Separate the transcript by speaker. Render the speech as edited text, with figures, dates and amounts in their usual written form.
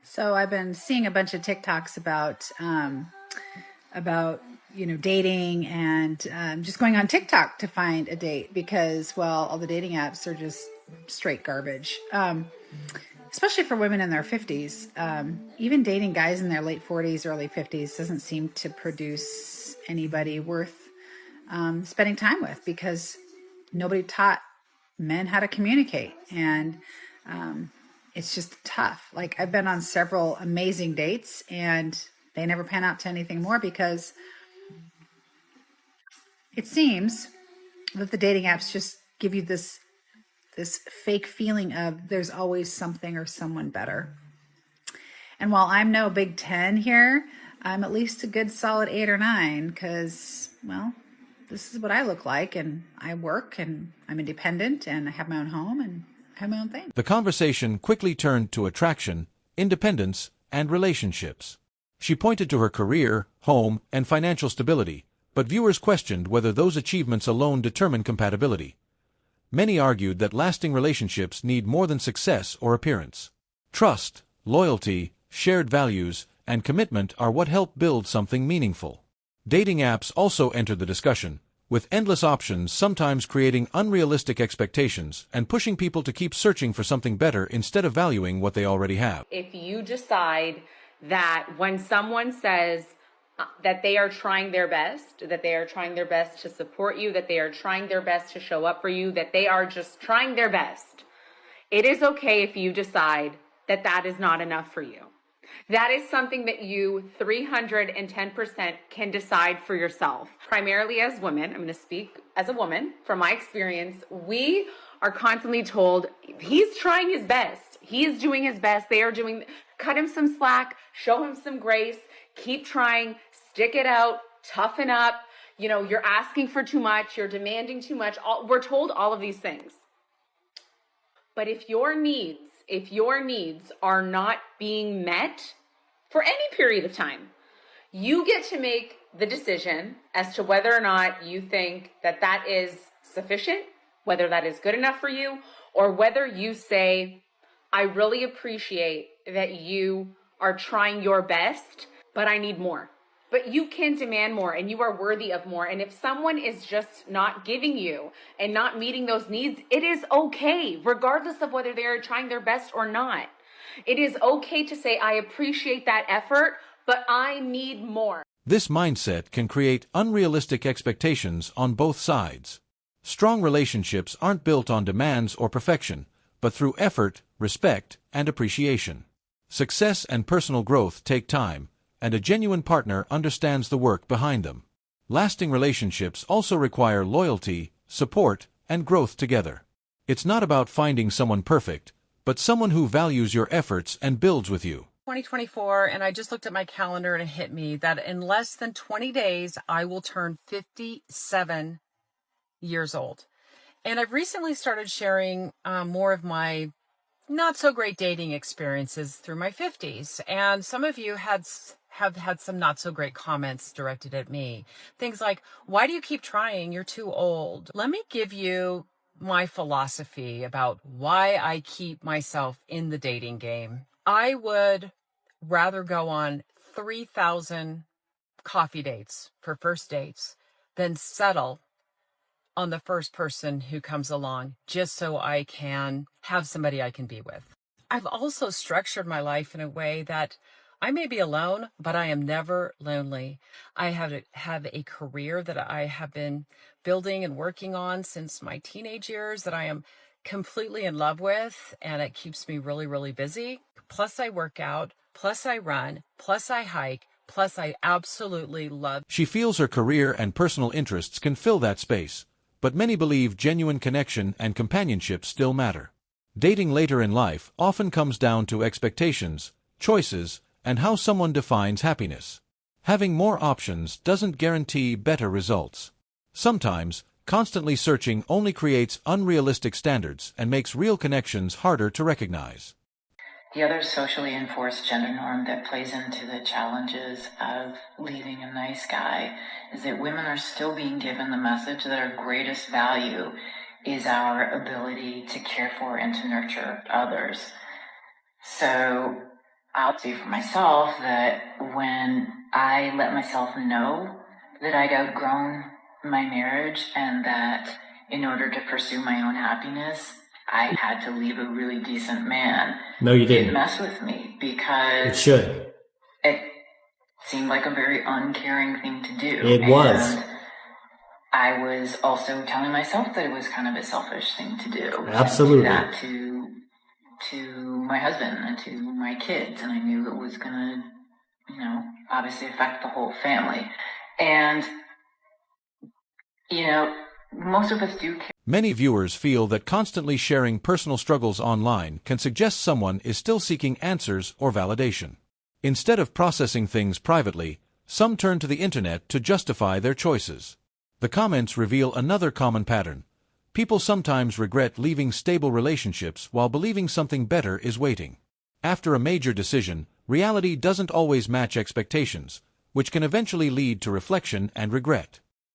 Speaker 1: So I've been seeing a bunch of TikToks about dating and just going on TikTok to find a date because, well, all the dating apps are just straight garbage. Especially for women in their 50s. Even dating guys in their late 40s, early 50s doesn't seem to produce anybody worth spending time with because nobody taught men how to communicate. And it's just tough. Like, I've been on several amazing dates and they never pan out to anything more because it seems that the dating apps just give you this fake feeling of there's always something or someone better. And while I'm no Big 10 here, I'm at least a good solid 8 or 9 because, well, this is what I look like, and I work, and I'm independent, and I have my own home, and I have my own thing.
Speaker 2: The conversation quickly turned to attraction, independence, and relationships. She pointed to her career, home, and financial stability, but viewers questioned whether those achievements alone determine compatibility. Many argued that lasting relationships need more than success or appearance. Trust, loyalty, shared values, and commitment are what help build something meaningful. Dating apps also entered the discussion, with endless options sometimes creating unrealistic expectations and pushing people to keep searching for something better instead of valuing what they already have.
Speaker 3: If you decide that when someone says that they are trying their best, that they are trying their best to support you, that they are trying their best to show up for you, that they are just trying their best, it is okay if you decide that that is not enough for you. That is something that you 310% can decide for yourself. Primarily as women, I'm going to speak as a woman from my experience, we are constantly told he's trying his best. He is doing his best. They are doing, cut him some slack, show him some grace, keep trying, stick it out, toughen up. You know, you're asking for too much. You're demanding too much. We're told all of these things. But if your needs are not being met for any period of time, you get to make the decision as to whether or not you think that that is sufficient, whether that is good enough for you, or whether you say, I really appreciate that you are trying your best, but I need more. But you can demand more and you are worthy of more. And if someone is just not giving you and not meeting those needs, it is okay, regardless of whether they're trying their best or not. It is okay to say, I appreciate that effort, but I need more.
Speaker 2: This mindset can create unrealistic expectations on both sides. Strong relationships aren't built on demands or perfection, but through effort, respect, and appreciation. Success and personal growth take time, and a genuine partner understands the work behind them. Lasting relationships also require loyalty, support, and growth together. It's not about finding someone perfect, but someone who values your efforts and builds with you.
Speaker 4: 2024, and I just looked at my calendar and it hit me that in less than 20 days, I will turn 57 years old. And I've recently started sharing more of my not so great dating experiences through my 50s. And some of you have had some not so great comments directed at me. Things like, why do you keep trying? You're too old. Let me give you my philosophy about why I keep myself in the dating game. I would rather go on 3,000 coffee dates for first dates than settle on the first person who comes along just so I can have somebody I can be with. I've also structured my life in a way that I may be alone, but I am never lonely. I have a career that I have been building and working on since my teenage years that I am completely in love with, and it keeps me really, really busy. Plus I work out, plus I run, plus I hike, plus I absolutely love.
Speaker 2: She feels her career and personal interests can fill that space, but many believe genuine connection and companionship still matter. Dating later in life often comes down to expectations, choices, and how someone defines happiness. Having more options doesn't guarantee better results. Sometimes, constantly searching only creates unrealistic standards and makes real connections harder to recognize.
Speaker 5: The other socially enforced gender norm that plays into the challenges of leaving a nice guy is that women are still being given the message that our greatest value is our ability to care for and to nurture others. So I'll say for myself that when I let myself know that I'd outgrown my marriage and that in order to pursue my own happiness, I had to leave a really decent man.
Speaker 6: No, you didn't.
Speaker 5: It messed with me because
Speaker 6: It should.
Speaker 5: it seemed like a very uncaring thing to do.
Speaker 6: It was.
Speaker 5: I was also telling myself that it was kind of a selfish thing to do.
Speaker 6: Absolutely.
Speaker 5: And to do that to my husband and to my kids, and I knew it was gonna, obviously affect the whole family. And, most of us do care.
Speaker 2: Many viewers feel that constantly sharing personal struggles online can suggest someone is still seeking answers or validation. Instead of processing things privately, some turn to the internet to justify their choices. The comments reveal another common pattern. People sometimes regret leaving stable relationships while believing something better is waiting. After a major decision, reality doesn't always match expectations, which can eventually lead to reflection and regret.